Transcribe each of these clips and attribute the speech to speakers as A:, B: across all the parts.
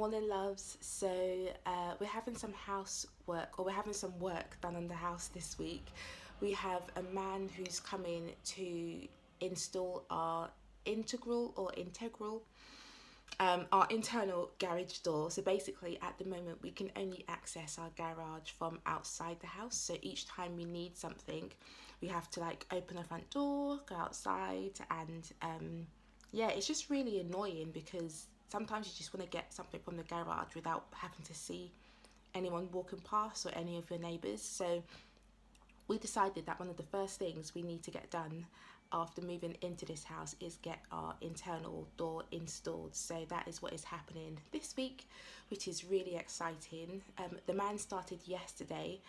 A: Morning, loves. So we're having some housework, or we're having some work done on the house this week. We have a man who's coming to install our our internal garage door. So basically, at the moment, we can only access our garage from outside the house. So each time we need something, we have to like open the front door, go outside, and yeah, it's just really annoying because sometimes you just want to get something from the garage without having to see anyone walking past or any of your neighbours. So we decided that one of the first things we need to get done after moving into this house is get our internal door installed. So that is what is happening this week, which is really exciting. The man started yesterday.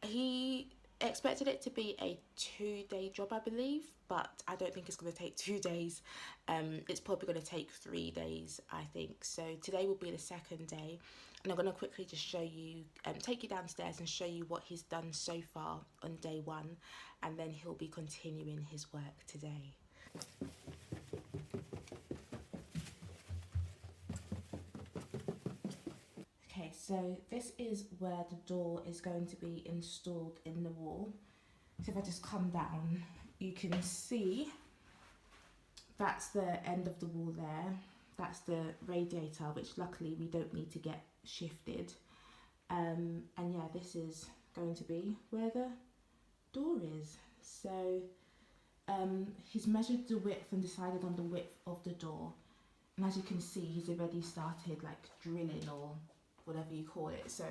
A: He expected it to be a 2-day job, I believe, but I don't think it's going to take 2 days. It's probably going to take 3 days, I think. So today will be the second day, and I'm going to quickly just show you, take you downstairs and show you what he's done so far on day one, and then he'll be continuing his work today. Okay, so this is where the door is going to be installed in the wall. So if I just come down, you can see that's the end of the wall there. That's the radiator, which luckily we don't need to get shifted. And yeah, this is going to be where the door is. So he's measured the width and decided on the width of the door. And as you can see, he's already started like drilling or whatever you call it. So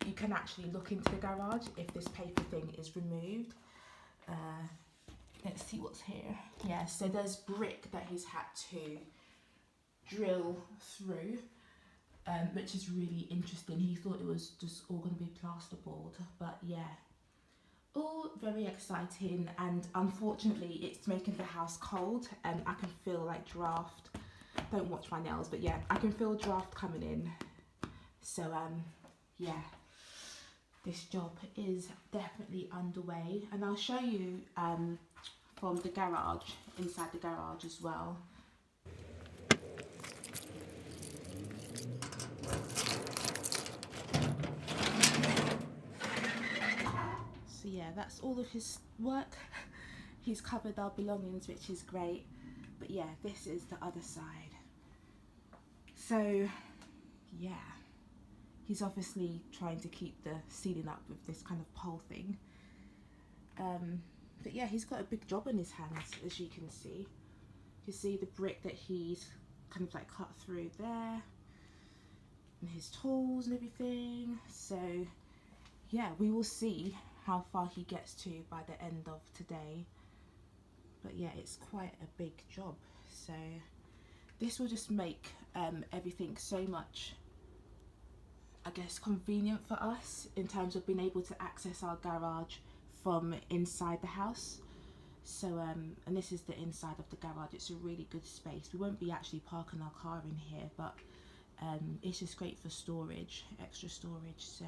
A: you can actually look into the garage if this paper thing is removed. Let's see what's here. Yeah, so there's brick that he's had to drill through, which is really interesting. He thought it was just all going to be plasterboard, but yeah, all very exciting. And unfortunately it's making the house cold, and I can feel like draft. Don't watch my nails, but yeah, I can feel draft coming in. So yeah, this job is definitely underway, and I'll show you from the garage, inside the garage as well. So yeah, that's all of his work. He's covered our belongings, which is great. But yeah, this is the other side. So yeah, he's obviously trying to keep the ceiling up with this kind of pole thing. But yeah, he's got a big job in his hands, as you can see. You see the brick that he's kind of like cut through there, and his tools and everything. So yeah, we will see how far he gets to by the end of today. But yeah, it's quite a big job. So this will just make everything so much, I guess, convenient for us in terms of being able to access our garage from inside the house. So and this is the inside of the garage. It's a really good space. We won't be actually parking our car in here, but it's just great for storage, extra storage. So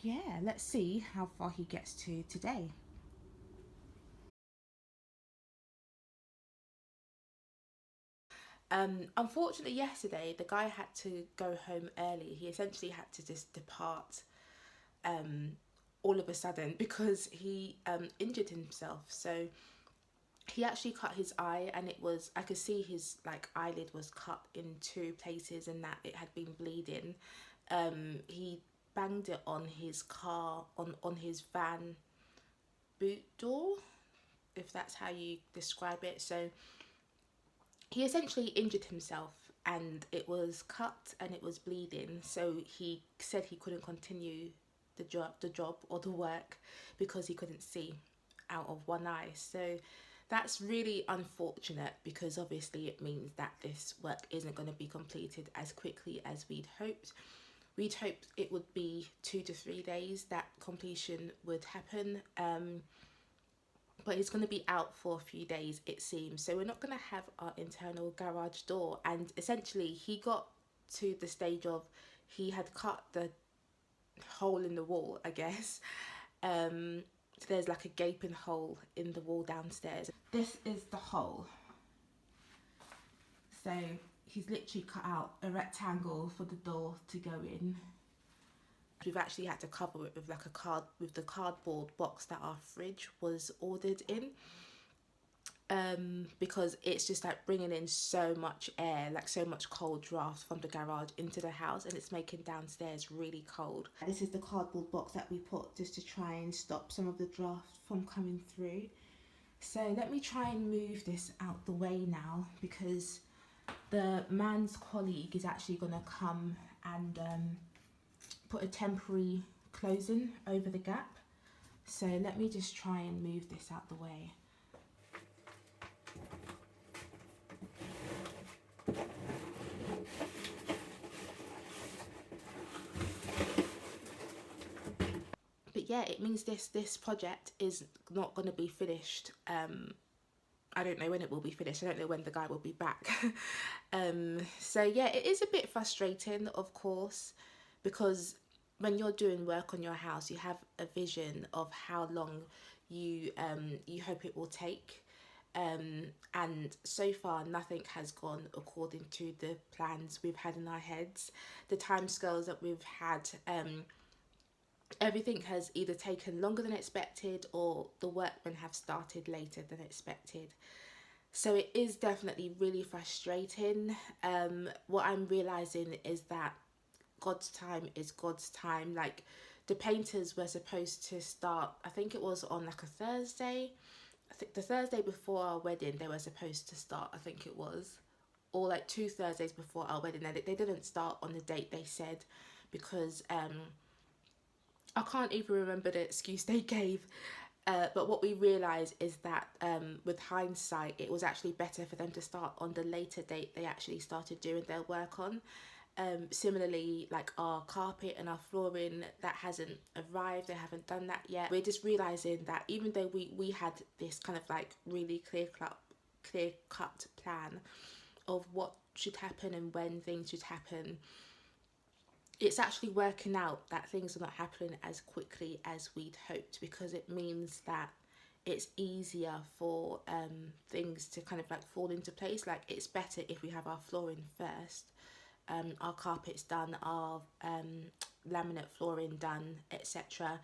A: yeah, let's see how far he gets to today. Unfortunately, yesterday the guy had to go home early. He essentially had to just depart all of a sudden because he injured himself. So he actually cut his eye, and it was, I could see his like eyelid was cut in 2 places, and that it had been bleeding. He banged it on his car, on his van boot door, if that's how you describe it. So he essentially injured himself, and it was cut and it was bleeding. So he said he couldn't continue the job or the work because he couldn't see out of one eye. So that's really unfortunate, because obviously it means that this work isn't going to be completed as quickly as we'd hoped. We'd hoped it would be 2 to 3 days that completion would happen. But he's going to be out for a few days, it seems. So we're not going to have our internal garage door. And essentially he got to the stage of, he had cut the hole in the wall, I guess. So there's like a gaping hole in the wall downstairs. This is the hole. So he's literally cut out a rectangle for the door to go in. We've actually had to cover it with like the cardboard box that our fridge was ordered in, because it's just like bringing in so much air, like so much cold draft from the garage into the house, and it's making downstairs really cold. This is the cardboard box that we put just to try and stop some of the draft from coming through. So let me try and move this out the way now, because the man's colleague is actually going to come and put a temporary closing over the gap. So let me just try and move this out the way. But yeah, it means this project is not going to be finished. I don't know when it will be finished. I don't know when the guy will be back. So yeah, it is a bit frustrating, of course, because when you're doing work on your house, you have a vision of how long you hope it will take. And so far nothing has gone according to the plans we've had in our heads. The timescales that we've had, everything has either taken longer than expected, or the workmen have started later than expected. So it is definitely really frustrating. What I'm realizing is that God's time is God's time. Like, the painters were supposed to start, I think it was on like a Thursday. I think the Thursday before our wedding they were supposed to start, I think it was, or like 2 Thursdays before our wedding. They didn't start on the date they said, because I can't even remember the excuse they gave. But what we realised is that with hindsight, it was actually better for them to start on the later date they actually started doing their work on. Similarly, like our carpet and our flooring, that hasn't arrived, they haven't done that yet. We're just realising that even though we had this kind of like really clear cut plan of what should happen and when things should happen, it's actually working out that things are not happening as quickly as we'd hoped, because it means that it's easier for things to kind of like fall into place. Like, it's better if we have our flooring first, our carpets done, our laminate flooring done, etc.,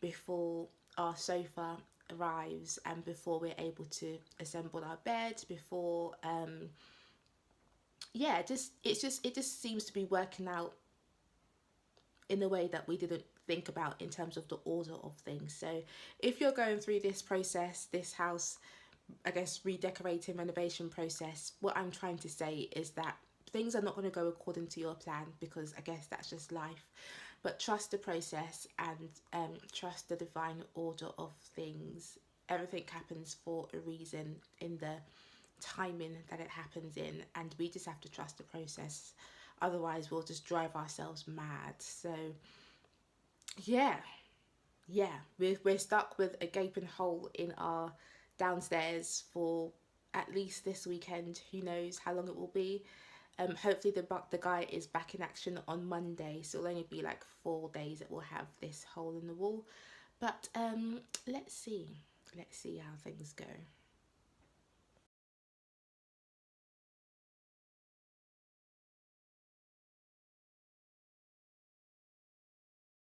A: before our sofa arrives, and before we're able to assemble our beds, before yeah, it just seems to be working out in a way that we didn't think about in terms of the order of things. So if you're going through this process, this house, I guess, redecorating, renovation process, what I'm trying to say is that things are not going to go according to your plan, because I guess that's just life. But trust the process, and trust the divine order of things. Everything happens for a reason in the timing that it happens in, and we just have to trust the process. Otherwise we'll just drive ourselves mad. So yeah, we're stuck with a gaping hole in our downstairs for at least this weekend. Who knows how long it will be. Hopefully the guy is back in action on Monday, so it'll only be like 4 days that we'll have this hole in the wall. But let's see how things go.